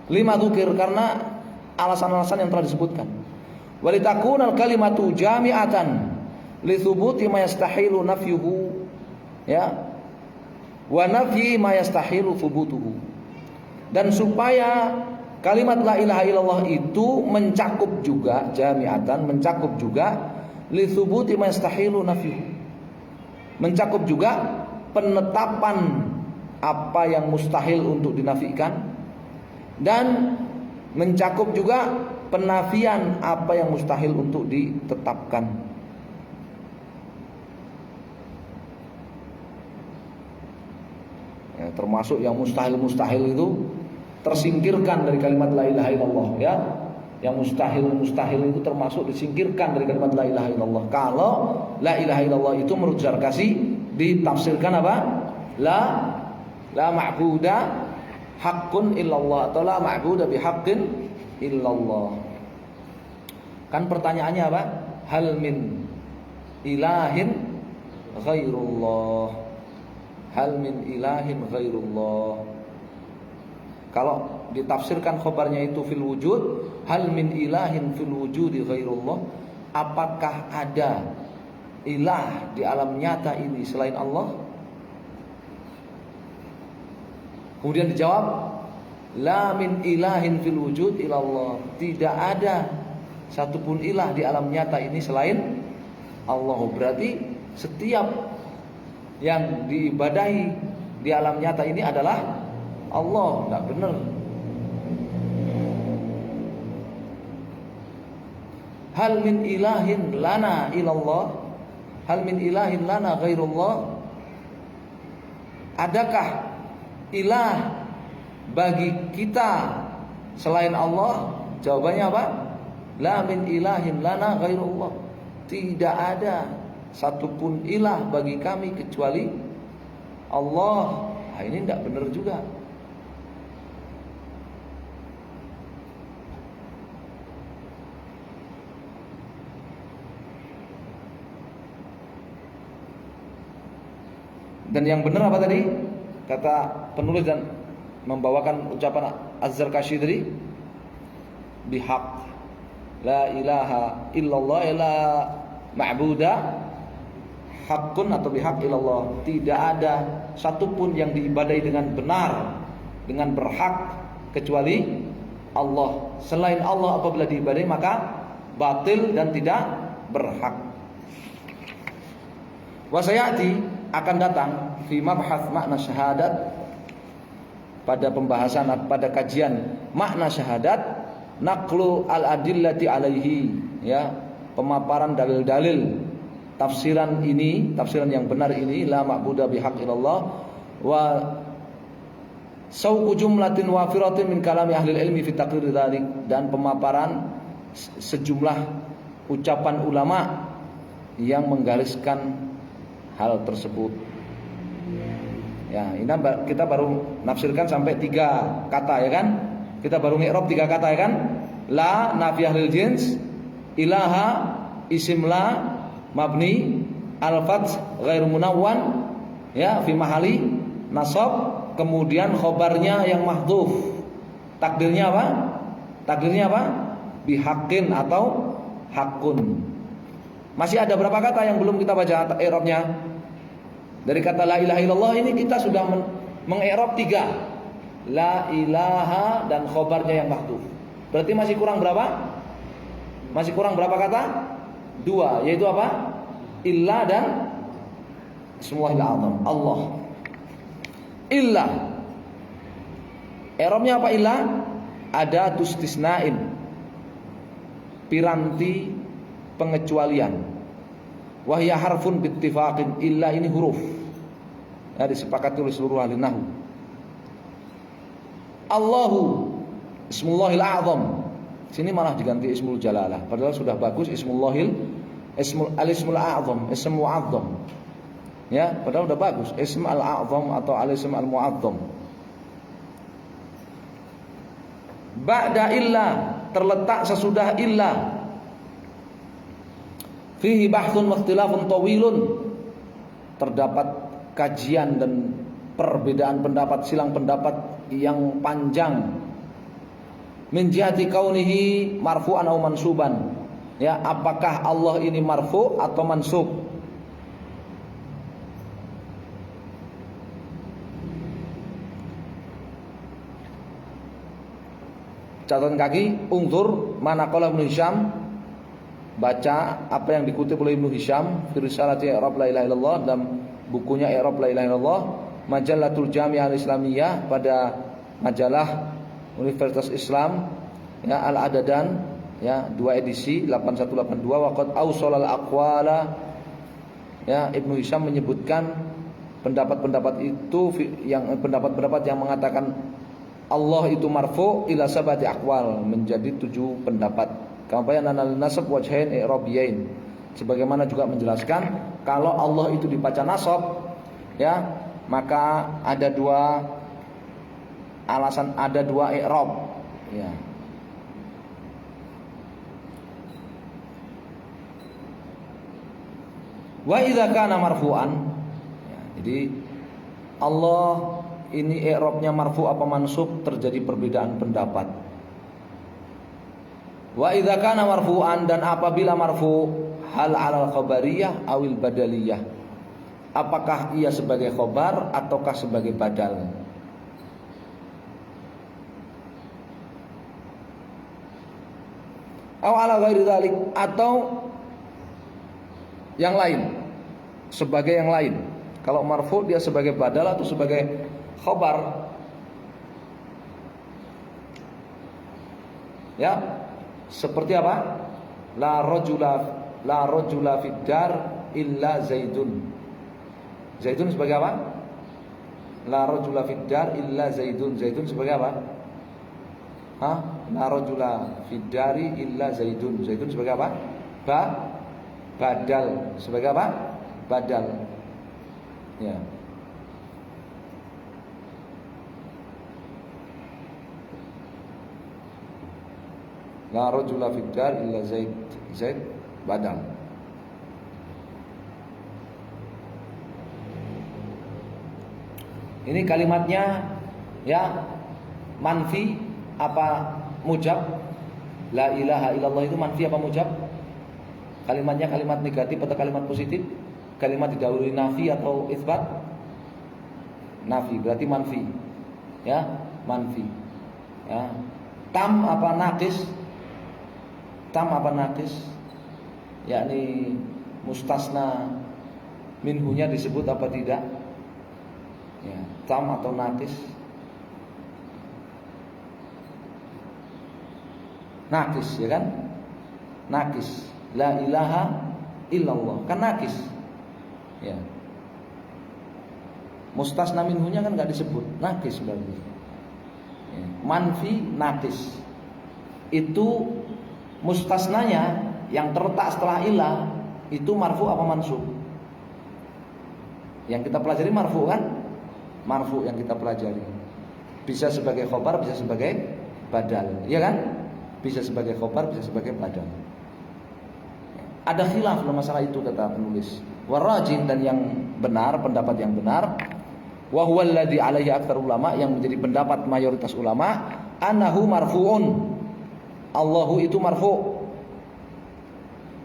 [SPEAKER 1] Lima dzukir, karena alasan-alasan yang telah disebutkan. Walitakunal kalimatu jami'atan li thubuti ma yastahilu nafyuhu, ya, wa nafyi ma yastahilu thubutuhu. Dan supaya kalimat la ilaha illallah itu mencakup juga, jami'atan, mencakup juga li thubuti ma yastahilu nafyuhu, mencakup juga penetapan apa yang mustahil untuk dinafikan, dan mencakup juga penafian apa yang mustahil untuk ditetapkan. Ya, termasuk yang mustahil itu tersingkirkan dari kalimat la ilaha illallah, ya. Yang mustahil itu termasuk disingkirkan dari kalimat la ilaha illallah. Kalau la ilaha illallah itu menurut Zarkashi ditafsirkan apa? La ma'buda haqqun illallah, atau la ma'buda bihaqqin illallah. Kan pertanyaannya apa? Hal min ilahin ghairullah. Hal min ilahin ghairullah. Kalau ditafsirkan khabarnya itu fil wujud, hal min ilahin fil wujudi ghairullah, apakah ada ilah di alam nyata ini selain Allah? Kemudian dijawab, la min ilahin fil wujud ilallah, tidak ada satupun ilah di alam nyata ini selain Allah. Berarti setiap yang diibadahi di alam nyata ini adalah Allah. Tidak benar. Hal min ilahin lana ilallah, hal min ilahin lana ghairullah, adakah ilah bagi kita selain Allah? Jawabannya apa? La min ilahin lana ghairullah, tidak ada satupun ilah bagi kami kecuali Allah. Nah, ini tidak benar juga. Dan yang benar apa tadi? Kata penulis dan membawakan ucapan Az-Zarkashi tadi, bihaq, la ilaha illallah, la ma'buda haqqun atau bihaq illallah, tidak ada satupun yang diibadahi dengan benar, dengan berhak kecuali Allah. Selain Allah apabila diibadahi maka batil dan tidak berhak. Wasayati, akan datang fi mabhath makna syahadat, pada pembahasan, pada kajian makna syahadat, naqlu al-adillati alaihi, ya, pemaparan dalil-dalil tafsiran ini, tafsiran yang benar ini, la ma'budu bihaqqillallah, wa sauqu jumlatin wafiratin min kalami ahli ilmi fi taqrir dzalik, dan pemaparan sejumlah ucapan ulama yang menggariskan hal tersebut. Ya, ini kita baru nafsirkan sampai 3 kata, ya kan? Kita baru ngi'rab 3 kata, ya kan? La nafiyah lil jins, ilaha isim la mabni al-fath ghairu munawwan, ya, fi mahali nasab, kemudian khobarnya yang mahdhuf. Takdirnya apa? Takdirnya apa? Bihaqqin atau haqqun. Masih ada berapa kata yang belum kita baca i'rabnya? Dari kata la ilaha illallah ini kita sudah meng-i'rab 3. La ilaha dan khobarnya yang mahdhuf. Berarti masih kurang berapa? Masih kurang berapa kata? 2, yaitu apa? Illa dan ismullahil azam, Allah. illa. I'rabnya apa illa? Ada tustisnain, piranti pengecualian. Wahya harfun bittifaqin. Illa ini huruf, ya, disepakati oleh seluruh ahli nahwu. Allahu ismullahil a'zam. Sini malah diganti ismul jalalah, padahal sudah bagus ismul a'zam, ism mu'azzam. Ya, padahal udah bagus ism al-a'zam atau al-ism al-mu'azzam. Ba'da illa, terletak sesudah illa. Fihi bahthun wa ikhtilafun tawilun. Terdapat kajian dan perbedaan pendapat, silang pendapat yang panjang. Min jihati kaunihi marfu'an aw mansuban. Ya, apakah Allah ini marfu' atau mansub? Catatan kaki, unzur mana qala Ibnu Hisham, baca apa yang dikutip oleh Ibnu Hisham fi risalati i'rab la ilaha illallah, dalam bukunya i'rab la ilaha illallah, Majalatul Jami'ah Al-Islamiyah, pada majalah Universitas Islam, ya, Al-Adadan, ya, 2 edisi 8182. Waqad awsalal aqwala, ya, Ibnu Hisham menyebutkan pendapat-pendapat itu, yang pendapat-pendapat yang mengatakan Allah itu marfu' ila sabati aqwal, menjadi 7 pendapat. Kama bayanana nasab wajhain i'rabiyain, sebagaimana juga menjelaskan kalau Allah itu dibaca nasab, ya, maka ada 2 alasan, ada 2 i'rab, ya. Wa idza kana marfu'an, ya, jadi Allah ini i'rabnya marfu' apa mansub, terjadi perbedaan pendapat. Wa idza kana marfu'an, dan apabila marfu', hal 'alal khabariyah awil badaliyah, apakah ia sebagai khobar ataukah sebagai badal? Aw 'ala ghairi dzalik, atau yang lain, sebagai yang lain. Kalau marfu' dia sebagai badal atau sebagai khobar, ya, seperti apa? La rajula fid dar illa Zaidun. Zaidun sebagai apa? La rajula fid dar illa Zaidun. Zaidun sebagai apa? Hah? La rajula fid dari illa Zaidun. Zaidun sebagai apa? Badal. Sebagai apa? Badal. Ya. La rajula fid dar illa Zaid. Zaid badal. Ini kalimatnya, ya, manfi apa mujab? La ilaha illallah itu manfi apa mujab? Kalimatnya kalimat negatif atau kalimat positif? Kalimat didahului nafi atau isbat? Nafi, berarti manfi. Ya, manfi. Ya. Tam apa naqis? Tam apa naqis? Yakni mustasna minhunya disebut apa tidak? Ya, tam atau naqis? Naqis, ya kan? Naqis. La ilaha illallah, kan naqis. Ya. Mustasna minhunya kan enggak disebut, naqis berarti. Ya. Manfi naqis. Itu mustasnanya yang terletak setelah ilah itu marfu apa mansub? Yang kita pelajari marfu kan? Marfu yang kita pelajari. Bisa sebagai khobar, bisa sebagai badal, ya kan? Bisa sebagai khobar, bisa sebagai badal. Ada khilaf dalam masalah itu, kata penulis. Warajin, dan yang benar, pendapat yang benar, wa huwa alladhi alaihi aktsar ulama, yang menjadi pendapat mayoritas ulama, annahu marfu'un. Allahu itu marfu'.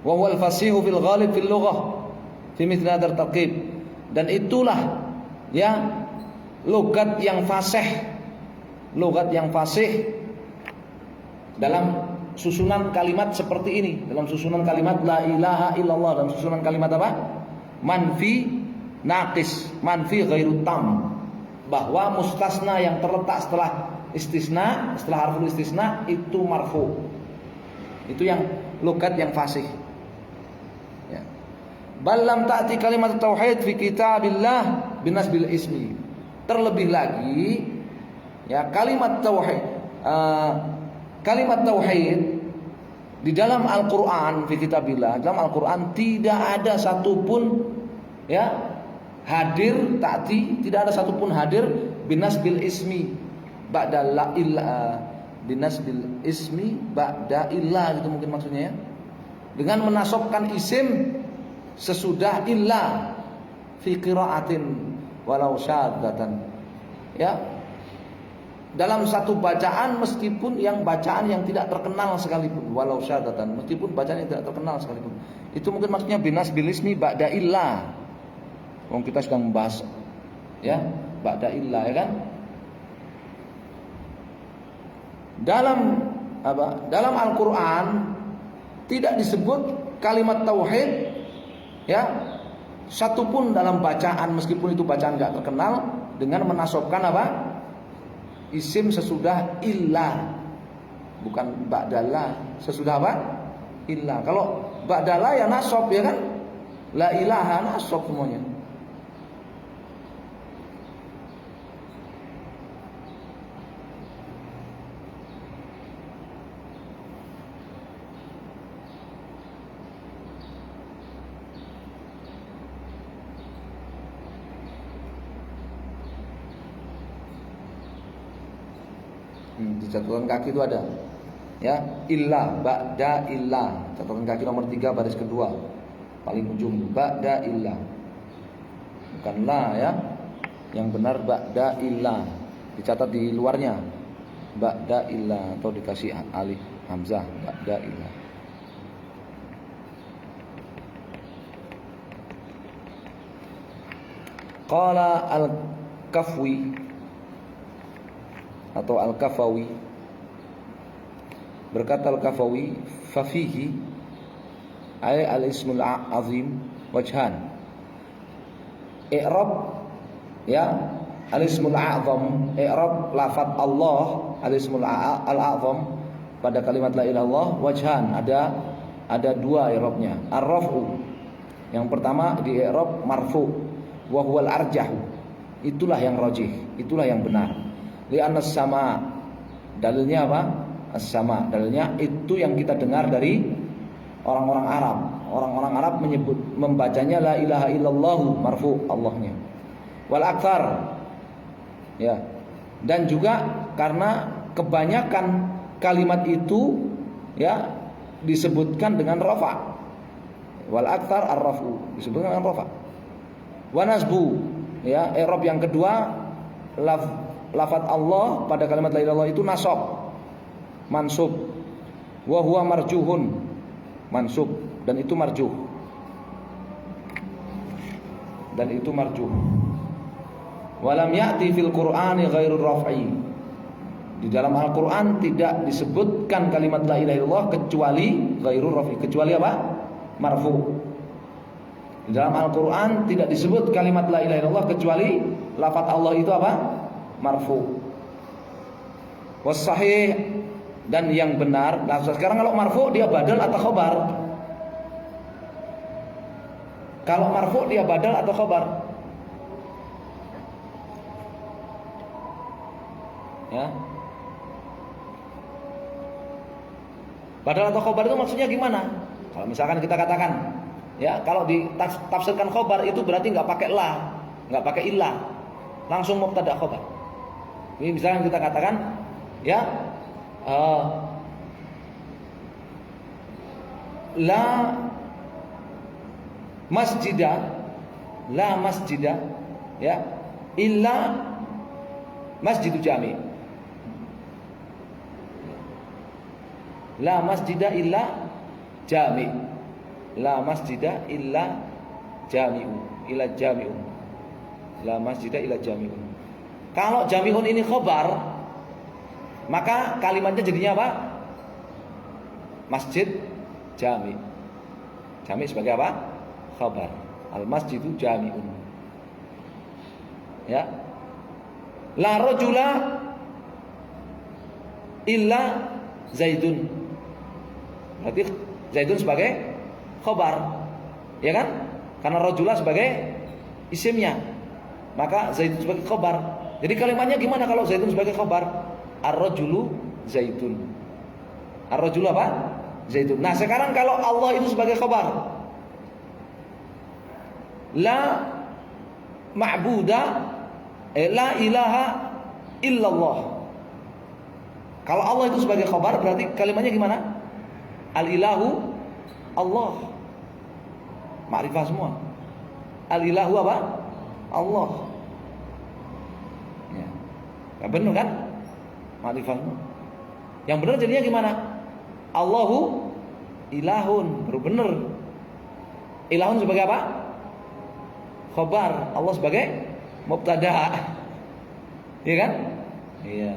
[SPEAKER 1] Wa huwa al-fasihu fil ghalib fil lughah fi mithli hadzal tarkib. Dan itulah, ya, logat yang fasih, logat yang fasih dalam susunan kalimat seperti ini, dalam susunan kalimat la ilaha illallah, dalam susunan kalimat apa? Manfi naqis, manfi ghairu tam. bahwa mustasna yang terletak setelah istisna, setelah harful istisna itu marfu. Itu yang logat yang fasih. Ya. Bal lam ta'ti kalimat tauhid fi kitabillah binasbil ismi. Terlebih lagi ya kalimat tauhid di dalam Al-Qur'an fi kitabillah, dalam Al-Qur'an tidak ada satupun ya hadir ta'ti, tidak ada satupun hadir binasbil ismi ba'da la illa, binasbil ismi ba'da illa, gitu mungkin maksudnya ya, dengan menasobkan isim sesudah illa fi qiraatin walau syadzatan ya, dalam satu bacaan meskipun yang bacaan yang tidak terkenal sekalipun, walau syadzatan, meskipun bacaan yang tidak terkenal sekalipun. Itu mungkin maksudnya binasbil ismi ba'da illa. Wong kita sedang membahas ya ba'da illa ya kan. Dalam Al-Qur'an tidak disebut kalimat tauhid ya satupun dalam bacaan, meskipun itu bacaan enggak terkenal, dengan menasobkan apa? Isim sesudah illa, bukan ba'dallah, sesudah apa? Illa. Kalau ba'dallah ya nasob ya kan? La ilaha nasob semuanya. Di catatan kaki itu ada ya, illa, ba'da illa, catatan kaki nomor 3 baris kedua paling ujung, ba'da illa, bukan la ya, yang benar ba'da illa, dicatat di luarnya ba'da illa, atau dikasih alif hamzah ba'da illa. Qala al-Kafwi atau Al-Kafawi, berkata Al-Kafawi, fafihi ay al-ismul azim wajhan. I'rab ya al-ismul a'zam, i'rab lafaz Allah al-ismul al-azam pada kalimat la ilaha illallah wajhan, ada dua i'rabnya. Ar-raf'u, yang pertama di i'rab marfu, wa huwal arjah, itulah yang rajih, itulah yang benar. Li'anna sama, dalilnya apa? As-sama, dalilnya itu yang kita dengar dari orang-orang Arab. Orang-orang Arab membacanya la ilaha illallah marfu Allahnya. Wal aktsar ya. Dan juga karena kebanyakan kalimat itu ya disebutkan dengan rafa. Wal aktsar ar-rafu, disebutkan dengan rafa. Wa nasbu ya, i'rab yang kedua lafaz Allah pada kalimat la ilaha illallah itu nasab, mansub, wa huwa marjuhun, mansub, dan itu marjuh, walam ya'ti fil qur'ani ghairur raf'i, di dalam Al-Qur'an tidak disebutkan kalimat la ilaha illallah kecuali ghairur raf'i, kecuali apa? Marfu. Di dalam Al-Qur'an tidak disebut kalimat la ilaha illallah kecuali lafaz Allah itu apa? Marfu. Was sahih, dan yang benar. Nah, sekarang kalau marfu dia badal atau khobar? Kalau marfu dia badal atau khobar? Ya. Badal atau khobar itu maksudnya gimana? Kalau misalkan kita katakan, ya, kalau ditafsirkan khobar itu berarti nggak pakai la, nggak pakai illah, langsung mubtada khobar. Ini misalkan kita katakan ya la masjidah ya illa masjidu jami, la masjidah illa jami, la masjidah illa jami'u, illa jami'u, la masjidah illa jami'u. Kalau jami'un ini khobar, maka kalimatnya jadinya apa? Masjid jami. Jami sebagai apa? Khobar. Al masjidu jami'un. Ya. La rajula illa Zaidun. Berarti Zaidun sebagai khobar, ya kan? Karena rajula sebagai isimnya, maka Zaidun sebagai khobar. Jadi kalimatnya gimana kalau Zaidun sebagai khobar? Ar-rajulu Zaidun. Ar-rajulu apa? Zaidun. Nah sekarang kalau Allah itu sebagai khobar, la ma'buda la ilaha illallah. Kalau Allah itu sebagai khobar, berarti kalimatnya gimana? Al-ilahu Allah. Ma'rifah semua. Al-ilahu apa? Allah. Ya. Nah, benar kan? Ma'rifah semua. Yang benar jadinya gimana? Allahu ilahun. Baru benar. Ilahun sebagai apa? Khobar. Allah sebagai mubtada. Iya kan? Iya.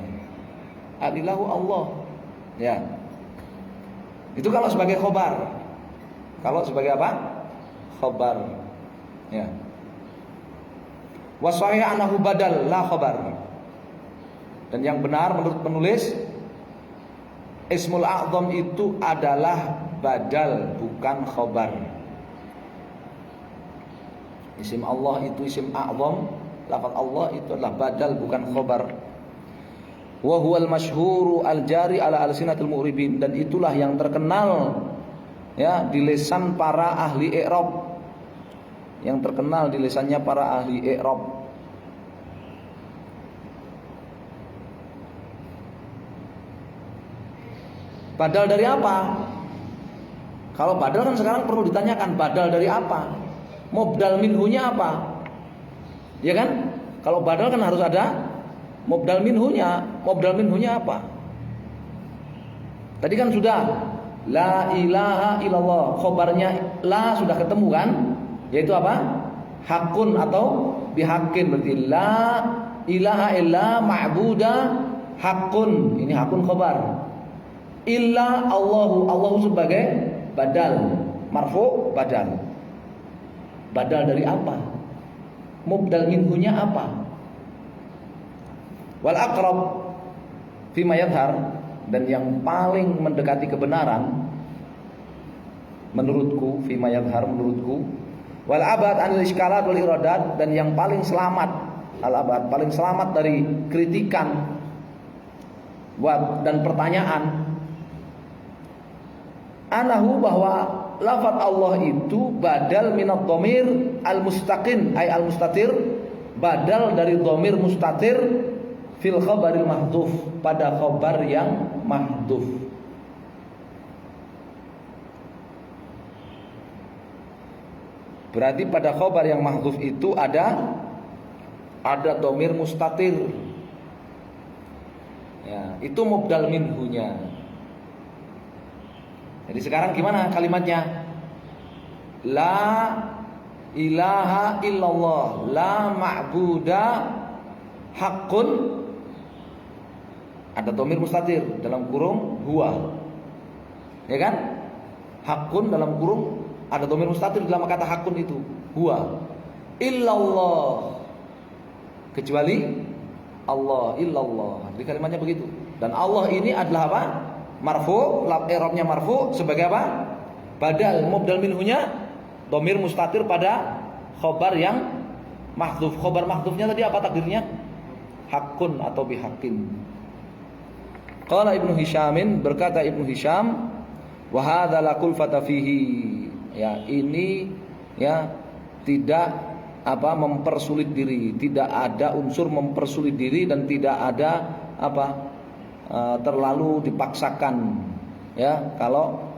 [SPEAKER 1] Al-ilahu Allah. Ya. Itu kalau sebagai khobar. Kalau sebagai apa? Khobar. Ya. Wasahih anahu badal la khobar. Dan yang benar menurut penulis, Ismul A'zam itu adalah badal, bukan khobar. Isim Allah itu isim A'zam, lafaz Allah itu adalah badal, bukan khobar. Wa huwal masyhuru al-jari ala alsinatil mu'ribin, dan itulah yang terkenal ya di lisan para ahli i'rab. Yang terkenal di lisannya para ahli i'rab. Badal dari apa? Kalau badal kan sekarang perlu ditanyakan, badal dari apa? Mubdal minhunya apa? Ya kan? Kalau badal kan harus ada mubdal minhunya. Mubdal minhunya apa? Tadi kan sudah la ilaha illallah, khobarnya la sudah ketemu kan? Yaitu apa? Hakun atau bihakin. Berarti la ilaha illa ma'buda hakun. Ini hakun khobar. Illa Allahu, Allahu sebagai badal, marfu badal. Badal dari apa? Mubdal minhunya apa? Wal aqrab fima yadhar, dan yang paling mendekati kebenaran menurutku, fima yadhar menurutku, wal abad anil iskalat wal iradat, dan yang paling selamat, al abad paling selamat dari kritikan dan pertanyaan, anahu bahwa lafaz Allah itu badal minad dhamir al-mustaqin ay al-mustatir, badal dari dhamir mustatir fil khabaril mahdhuf, pada khabar yang mahdhuf. Berarti pada khabar yang mahdhuf itu ada dhamir mustatir. Ya, itu mubdal minhunya. Jadi sekarang gimana kalimatnya? La ilaha illallah, la ma'buda haqqun, ada dhamir mustatir dalam kurung huwa. Ya kan? Haqqun dalam kurung ada dhamir mustatir dalam kata haqqun itu, huwa. Illallah, kecuali Allah, illallah. Jadi kalimatnya begitu. Dan Allah ini adalah apa? Marfu, i'rabnya marfu sebagai apa? Badal, mubdal minhunya dhamir mustatir pada khobar yang mahdhuf. Khobar mahdhufnya tadi apa takdirnya? Hakun atau bihakin. Qala Ibnu Hisyamin, berkata Ibnu Hisyam, wa hadza la kulfata fihi. Ya, ini ya tidak mempersulit diri, tidak ada unsur mempersulit diri, dan tidak ada terlalu dipaksakan. Ya, kalau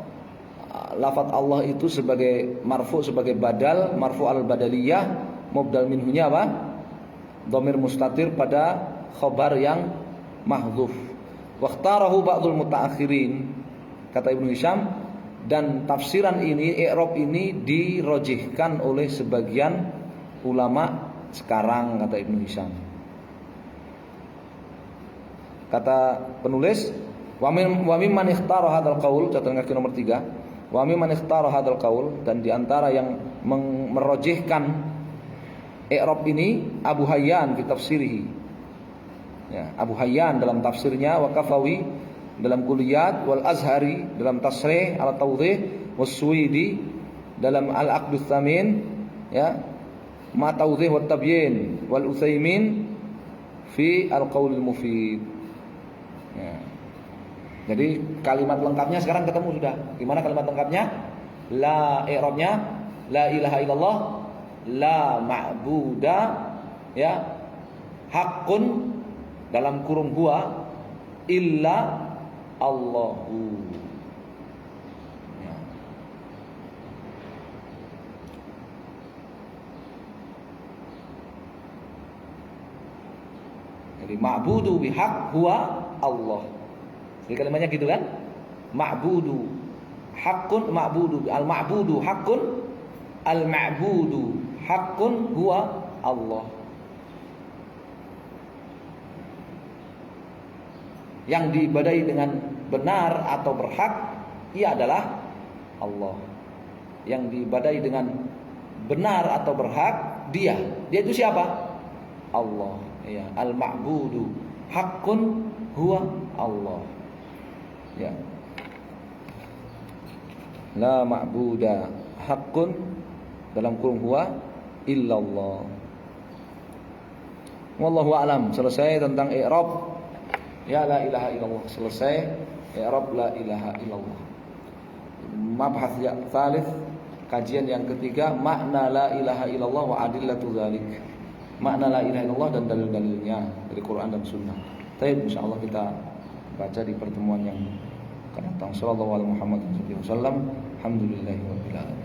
[SPEAKER 1] lafaz Allah itu sebagai marfu, sebagai badal, marfu al-badaliyah, mubdal minhunya apa? Dhamir mustatir pada khobar yang mahdhuf. Waqtarahu ba'dul mutaakhirin, kata Ibnu Hisyam, dan tafsiran ini, i'rab ini dirojihkan oleh sebagian ulama sekarang, kata Ibnu Hisyam. Kata penulis, wa mimman ikhtara hadzal qaul, catatan kaki nomor 3, wa mimman ikhtara hadzal qaul, dan diantara yang merojihkan i'rab ini Abu Hayyan fi tafsirihi, Ya, Abu Hayyan dalam tafsirnya, wa Kafawi dalam Kulliyat, wal Azhari dalam Tasrih al-Tawdhih, was Suwidi dalam Al-Aqdus Tsamin, ya, ma Tawdhih wa Tabyin, wal Utsaimin fi Al-Qaulul Mufid. Ya. Jadi kalimat lengkapnya sekarang ketemu sudah. Gimana kalimat lengkapnya? La i'rabnya la ilaha illallah, la ma'buda, ya, haqqun dalam kurung huwa illa Allahu. Ya. Jadi ma'budu bihaq huwa Allah. Jadi kalimatnya gitu kan? Ma'budu haqqun, ma'budu al-ma'budu haqqun, al-ma'budu haqqun huwa Allah. Yang diibadahi dengan benar atau berhak ia adalah Allah. Yang diibadahi dengan benar atau berhak dia itu siapa? Allah. Ya, al-ma'budu haqqun huwa Allah. Ya. La ma'buda haqqun dalam kurung huwa illallah. Wallahu a'lam. Selesai tentang i'rab ya la ilaha illallah. Selesai i'rab la ilaha illallah. Mabhas tsalits, kajian yang ketiga, makna la ilaha illallah wa adillatu dzalik. Makna la ilaha illallah dan dalil-dalilnya dari Quran dan Sunnah. Baik, insyaallah kita baca di pertemuan yang akan datang. Sallallahu alaihi wasallam. Alhamdulillahirabbil alamin.